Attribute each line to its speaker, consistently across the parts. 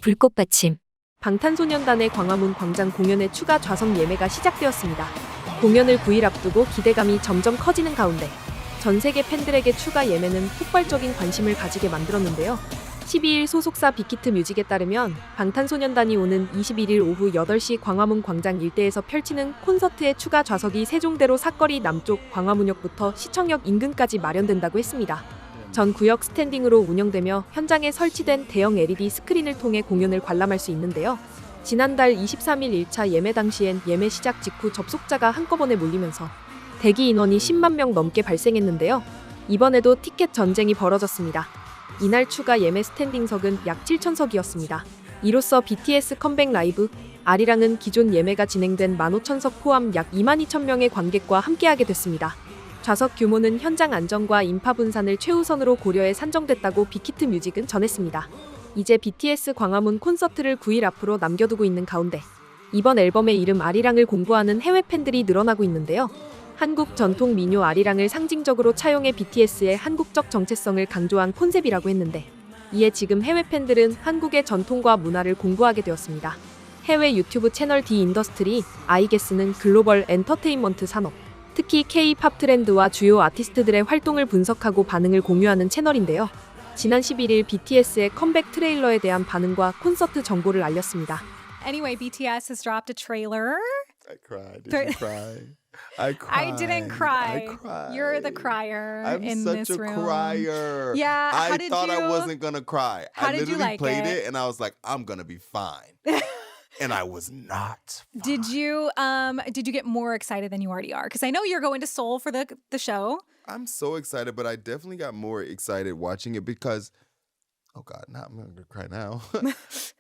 Speaker 1: 불꽃받침.
Speaker 2: 방탄소년단의 광화문 광장 공연의 추가 좌석 예매가 시작되었습니다. 공연을 9일 앞두고 기대감이 점점 커지는 가운데 전 세계 팬들에게 추가 예매는 폭발적인 관심을 가지게 만들었는데요. 12일 소속사 빅히트 뮤직에 따르면 방탄소년단이 오는 21일 오후 8시 광화문 광장 일대에서 펼치는 콘서트의 추가 좌석이 세종대로 사거리 남쪽 광화문역부터 시청역 인근까지 마련된다고 했습니다. 전 구역 스탠딩으로 운영되며 현장에 설치된 대형 LED 스크린을 통해 공연을 관람할 수 있는데요. 지난달 23일 1차 예매 당시엔 예매 시작 직후 접속자가 한꺼번에 몰리면서 대기 인원이 10만 명 넘게 발생했는데요. 이번에도 티켓 전쟁이 벌어졌습니다. 이날 추가 예매 스탠딩석은 약 7,000석이었습니다. 이로써 BTS 컴백 라이브 아리랑은 기존 예매가 진행된 15,000석 포함 약 22,000명의 관객과 함께하게 됐습니다. 좌석 규모는 현장 안전과 인파 분산을 최우선으로 고려해 산정됐다고 빅히트 뮤직은 전했습니다. 이제 BTS 광화문 콘서트를 9일 앞으로 남겨두고 있는 가운데 이번 앨범의 이름 아리랑을 공부하는 해외 팬들이 늘어나고 있는데요. 한국 전통 민요 아리랑을 상징적으로 차용해 BTS의 한국적 정체성을 강조한 콘셉트이라고 했는데 이에 지금 해외 팬들은 한국의 전통과 문화를 공부하게 되었습니다. 해외 유튜브 채널 D-인더스트리 아이게스는 글로벌 엔터테인먼트 산업, 특히 K-팝 트렌드와 주요 아티스트들의 활동을 분석하고 반응을 공유하는 채널인데요. 지난 11일 BTS의 컴백 트레일러에 대한 반응과 콘서트 정보를 알렸습니다.
Speaker 3: Anyway, BTS has dropped a trailer.
Speaker 4: I cried. Did you cry? I cried.
Speaker 3: I didn't cry.
Speaker 4: I cried.
Speaker 3: You're the crier
Speaker 4: I'm
Speaker 3: in
Speaker 4: such
Speaker 3: this
Speaker 4: a
Speaker 3: room.
Speaker 4: crier.
Speaker 3: Yeah, how
Speaker 4: I
Speaker 3: did
Speaker 4: thought I
Speaker 3: you-
Speaker 4: wasn't gonna cry.
Speaker 3: how
Speaker 4: I
Speaker 3: did you
Speaker 4: literally
Speaker 3: like
Speaker 4: played
Speaker 3: it?
Speaker 4: it and I was like, I'm gonna be fine. And I was not.
Speaker 3: Did you get more excited than you already are? Because I know you're going to Seoul for the show.
Speaker 4: I'm so excited, but I definitely got more excited watching it because, oh God, I'm gonna cry now.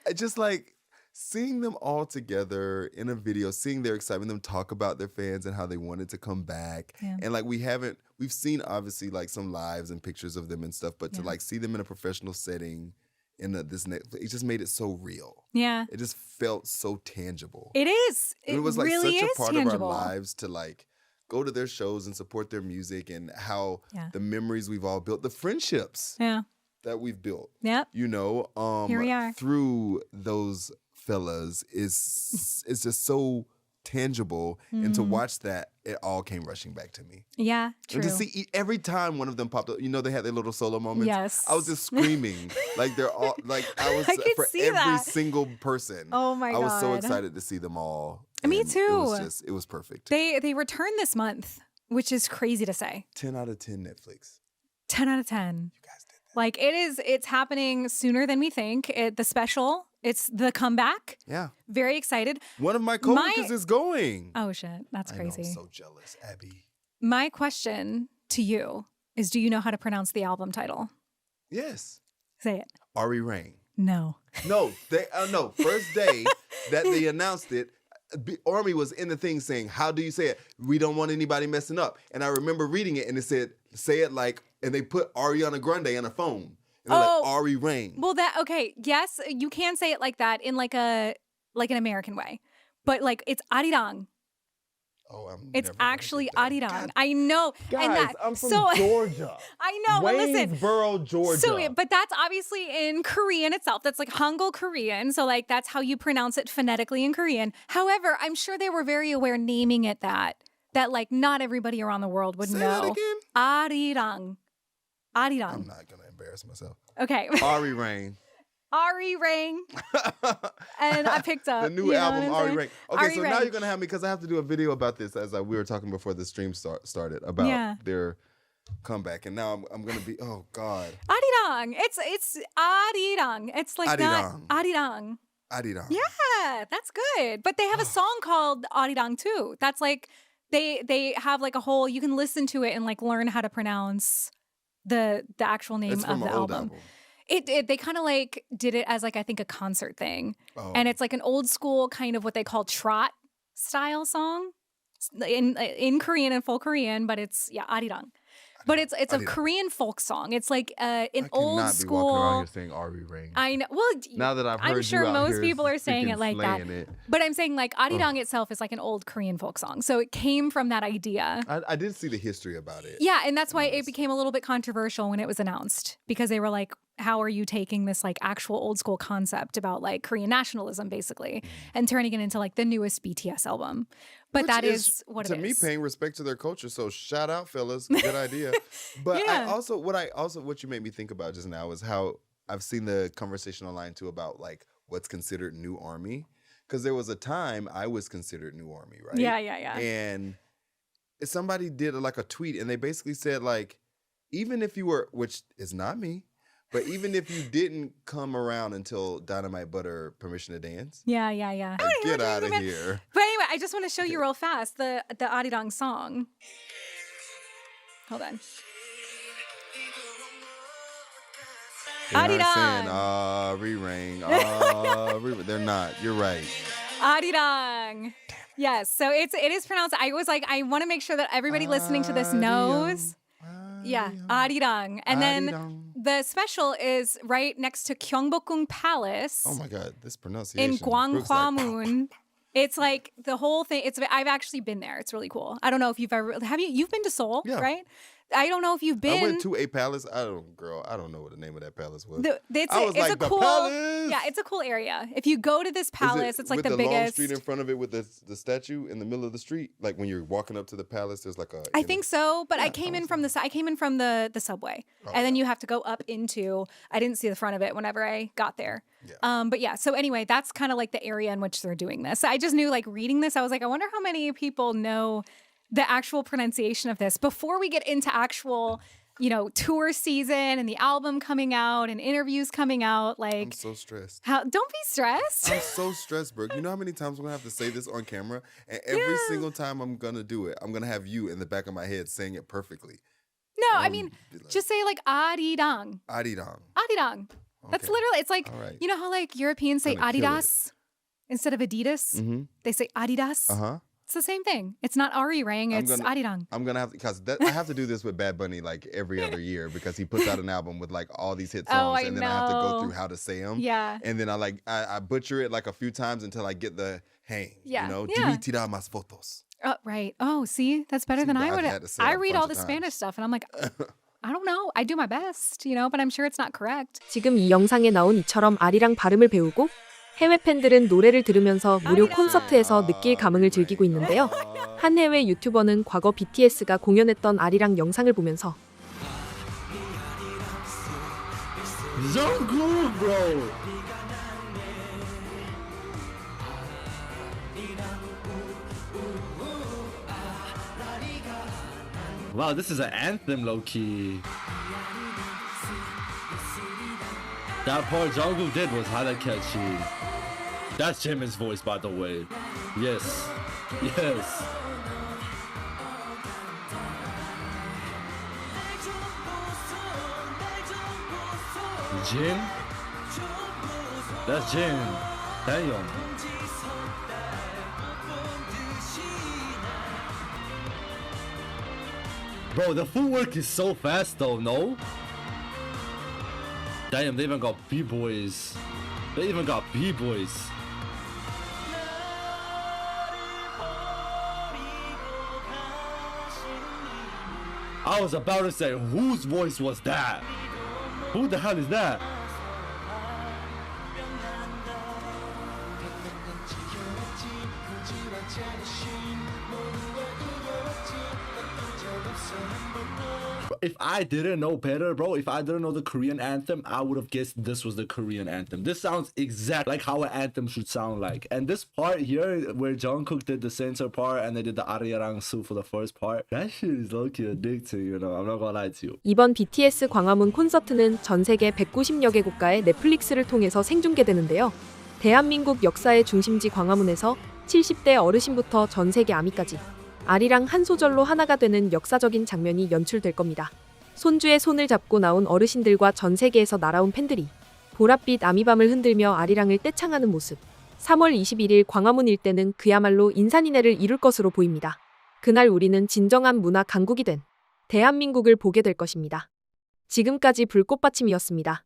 Speaker 4: I just like seeing them all together in a video, seeing their excitement, them talk about their fans and how they wanted to come back.
Speaker 3: Yeah.
Speaker 4: And like we've seen obviously like some lives and pictures of them and stuff, but to
Speaker 3: Yeah.
Speaker 4: like see them in a professional setting in this next, it just made it so real.
Speaker 3: Yeah.
Speaker 4: It just felt so tangible.
Speaker 3: It is.
Speaker 4: It was like
Speaker 3: really
Speaker 4: such
Speaker 3: is
Speaker 4: a part
Speaker 3: tangible.
Speaker 4: of our lives to like go to their shows and support their music and how
Speaker 3: Yeah.
Speaker 4: the memories we've all built, the friendships
Speaker 3: Yeah.
Speaker 4: that we've built,
Speaker 3: Yep.
Speaker 4: you know,
Speaker 3: Here we are.
Speaker 4: through those fellas is just so tangible. And to watch that, it all came rushing back to me.
Speaker 3: Yeah. True.
Speaker 4: And to see every time one of them popped up, you know, they had their little solo moments.
Speaker 3: Yes.
Speaker 4: I was just screaming like they're all like I was
Speaker 3: I could
Speaker 4: for
Speaker 3: see
Speaker 4: every
Speaker 3: that.
Speaker 4: single person.
Speaker 3: Oh my
Speaker 4: I was so
Speaker 3: God.
Speaker 4: excited to see them all.
Speaker 3: Me
Speaker 4: And
Speaker 3: too.
Speaker 4: It was perfect.
Speaker 3: They return this month, which is crazy to say.
Speaker 4: 10 out of 10 Netflix.
Speaker 3: 10 out of 10.
Speaker 4: You guys did that.
Speaker 3: Like it's happening sooner than we think. The special, it's the comeback.
Speaker 4: Yeah.
Speaker 3: Very excited.
Speaker 4: One of my coworkers is going.
Speaker 3: Oh shit, that's
Speaker 4: I know,
Speaker 3: crazy.
Speaker 4: I'm so jealous, Abby.
Speaker 3: My question to you is, do you know how to pronounce the album title?
Speaker 4: Yes.
Speaker 3: Say it.
Speaker 4: Ari Rain.
Speaker 3: No.
Speaker 4: No, no. First day that they announced it, Army was in the thing saying, how do you say it? We don't want anybody messing up. And I remember reading it and it said, say it like, and they put Ariana Grande on a phone. And they're like, Ari Rain.
Speaker 3: Well, okay, yes, you can say it like that in like an American way. But like it's Arirang.
Speaker 4: Oh,
Speaker 3: It's
Speaker 4: never gonna
Speaker 3: actually
Speaker 4: get that.
Speaker 3: Arirang. I know.
Speaker 4: Guys,
Speaker 3: and that,
Speaker 4: I'm from
Speaker 3: so,
Speaker 4: Georgia.
Speaker 3: I know, but listen.
Speaker 4: Waynesboro, Georgia.
Speaker 3: So, but that's obviously in Korean itself. That's like Hangul Korean. So like that's how you pronounce it phonetically in Korean. However, I'm sure they were very aware naming it that like not everybody around the world would
Speaker 4: Say
Speaker 3: know.
Speaker 4: that again.
Speaker 3: Arirang. Arirang.
Speaker 4: I'm not going to embarrass myself.
Speaker 3: Okay.
Speaker 4: Ari Rain.
Speaker 3: Ari Rang. And I picked up.
Speaker 4: The new
Speaker 3: you know
Speaker 4: album,
Speaker 3: what I'm
Speaker 4: Ari
Speaker 3: saying?
Speaker 4: Rain. Okay,
Speaker 3: Ari
Speaker 4: so now
Speaker 3: Rang.
Speaker 4: you're going to have me, because I have to do a video about this as we were talking before the stream started, about their comeback. And now I'm going to be, oh God.
Speaker 3: Arirang. It's Arirang. It's like
Speaker 4: Arirang.
Speaker 3: not Arirang.
Speaker 4: Arirang.
Speaker 3: Yeah, that's good. But they have a song called Arirang too. That's like they have like a whole, you can listen to it and like learn how to pronounce the actual name
Speaker 4: It's
Speaker 3: of
Speaker 4: from
Speaker 3: the
Speaker 4: an old
Speaker 3: album.
Speaker 4: album.
Speaker 3: They kind of like did it as like I think a concert thing.
Speaker 4: Oh.
Speaker 3: And it's like an old school kind of what they call trot style song in Korean and full Korean, but it's Arirang. But it's a
Speaker 4: Arirang.
Speaker 3: Korean folk song. It's like an
Speaker 4: I
Speaker 3: old
Speaker 4: cannot
Speaker 3: school.
Speaker 4: be walking around here saying Ari Rain.
Speaker 3: I know. Well,
Speaker 4: Now that I've heard
Speaker 3: I'm sure
Speaker 4: you out
Speaker 3: most
Speaker 4: here
Speaker 3: people are saying
Speaker 4: freaking
Speaker 3: it like that.
Speaker 4: slaying it.
Speaker 3: But I'm saying like Arirang itself is like an old Korean folk song. So it came from that idea.
Speaker 4: I did see the history about it.
Speaker 3: Yeah, and that's why it
Speaker 4: Nice.
Speaker 3: became a little bit controversial when it was announced because they were like, how are you taking this like actual old school concept about like Korean nationalism basically and turning it into like the newest BTS album. But
Speaker 4: Which
Speaker 3: that is what it is.
Speaker 4: To me, paying respect to their culture. So shout out, fellas. Good idea. But
Speaker 3: Yeah.
Speaker 4: what you made me think about just now is how I've seen the conversation online too about like what's considered new army. Because there was a time I was considered new army, right?
Speaker 3: Yeah.
Speaker 4: And somebody did like a tweet and they basically said like, even if you were, which is not me, but even if you didn't come around until Dynamite Butter Permission to Dance,
Speaker 3: Yeah.
Speaker 4: like, get out of here.
Speaker 3: But anyway, I just want to show you real fast the Arirang song. Hold on.
Speaker 4: They're not saying,
Speaker 3: Arirang.
Speaker 4: re-ring. They're not. You're right.
Speaker 3: Arirang. Yes, so it is pronounced. I was like, I want to make sure that everybody listening to this knows. Yeah, Arirang. And then
Speaker 4: Arirang.
Speaker 3: the special is right next to Gyeongbokgung Palace
Speaker 4: Oh my God, this pronunciation.
Speaker 3: in
Speaker 4: Brooke's like,
Speaker 3: Gwanghwamun. It's like the whole thing. I've actually been there. It's really cool. I don't know if you've you've been to Seoul,
Speaker 4: Yeah.
Speaker 3: right? I don't know if you've been.
Speaker 4: I went to a palace. I don't know what the name of that palace was.
Speaker 3: It's
Speaker 4: I was like, the
Speaker 3: cool,
Speaker 4: palace!
Speaker 3: Yeah, it's a cool area. If you go to this palace, it's like
Speaker 4: with
Speaker 3: the
Speaker 4: long
Speaker 3: biggest.
Speaker 4: street in front of it with the statue in the middle of the street. Like when you're walking up to the palace, there's like a.
Speaker 3: I think so, but
Speaker 4: Yeah,
Speaker 3: I came in from the subway, and then you have to go up into. I didn't see the front of it whenever I got there.
Speaker 4: Yeah.
Speaker 3: But yeah, so anyway, that's kind of like the area in which they're doing this. I just knew, like reading this, I was like, I wonder how many people know the actual pronunciation of this before we get into actual, tour season and the album coming out and interviews coming out. Like,
Speaker 4: I'm so stressed.
Speaker 3: don't be stressed.
Speaker 4: I'm so stressed, Brooke. You know how many times I'm gonna have to say this on camera, and every single time I'm gonna do it, I'm gonna have you in the back of my head saying it perfectly.
Speaker 3: No, I mean,
Speaker 4: be like,
Speaker 3: just say like Arirang.
Speaker 4: Arirang.
Speaker 3: Arirang. That's
Speaker 4: Okay.
Speaker 3: literally, it's like,
Speaker 4: All right.
Speaker 3: you know how like Europeans say
Speaker 4: Gonna kill it.
Speaker 3: Adidas instead of Adidas?
Speaker 4: Mm-hmm.
Speaker 3: They say Adidas.
Speaker 4: Uh-huh.
Speaker 3: It's the same thing. It's not Arirang, it's Arirang.
Speaker 4: I'm gonna have because I have to do this with Bad Bunny like every other year because he puts out an album with like all these hit songs,
Speaker 3: I
Speaker 4: and then I have to go
Speaker 3: know.
Speaker 4: through how to say them.
Speaker 3: Yeah.
Speaker 4: And then I butcher it like a few times until I get the hang.
Speaker 3: Yeah,
Speaker 4: You know,
Speaker 3: yeah.
Speaker 4: tirar más fotos.
Speaker 3: Oh, right. Oh, see, that's better than
Speaker 4: but
Speaker 3: I
Speaker 4: I've
Speaker 3: would.
Speaker 4: had to say it
Speaker 3: I
Speaker 4: a
Speaker 3: read
Speaker 4: bunch
Speaker 3: all
Speaker 4: of
Speaker 3: the
Speaker 4: times.
Speaker 3: Spanish stuff and I'm like, I don't know. I do my best, but I'm sure it's not correct.
Speaker 2: 지금 이 영상에 나온 이처럼 아리랑 발음을 배우고 해외 팬들은 노래를 들으면서 무료 콘서트에서 느낄 감흥을 즐기고 있는데요. 한 해외 유튜버는 과거 BTS가 공연했던 아리랑 영상을 보면서
Speaker 1: Jungkook, bro. Wow, this is an anthem, low key. That part Jungkook did was hella catchy. That's Jimin's voice, by the way. Yes, yes. Jin? That's Jin. Damn. Bro, the footwork is so fast though, no? Damn, they even got B-boys. They even got B-boys. I was about to say, whose voice was that? Who the hell is that? If I didn't know better, bro, if I didn't know the Korean anthem, I would have guessed this was the Korean anthem. This sounds exactly like how an anthem should sound like. And this part here, where Jungkook did the center part and they did the Arirang Su for the first part, that shit is low-key addicting, I'm not gonna lie to you.
Speaker 2: 이번 BTS 광화문 콘서트는 전 세계 190여 개 국가의 넷플릭스를 통해서 생중계되는데요. 대한민국 역사의 중심지 광화문에서 70대 어르신부터 전 세계 아미까지 아리랑 한 소절로 하나가 되는 역사적인 장면이 연출될 겁니다. 손주의 손을 잡고 나온 어르신들과 전 세계에서 날아온 팬들이 보랏빛 아미밤을 흔들며 아리랑을 떼창하는 모습. 3월 21일 광화문 일대는 그야말로 인산인해를 이룰 것으로 보입니다. 그날 우리는 진정한 문화 강국이 된 대한민국을 보게 될 것입니다. 지금까지 불꽃받침이었습니다.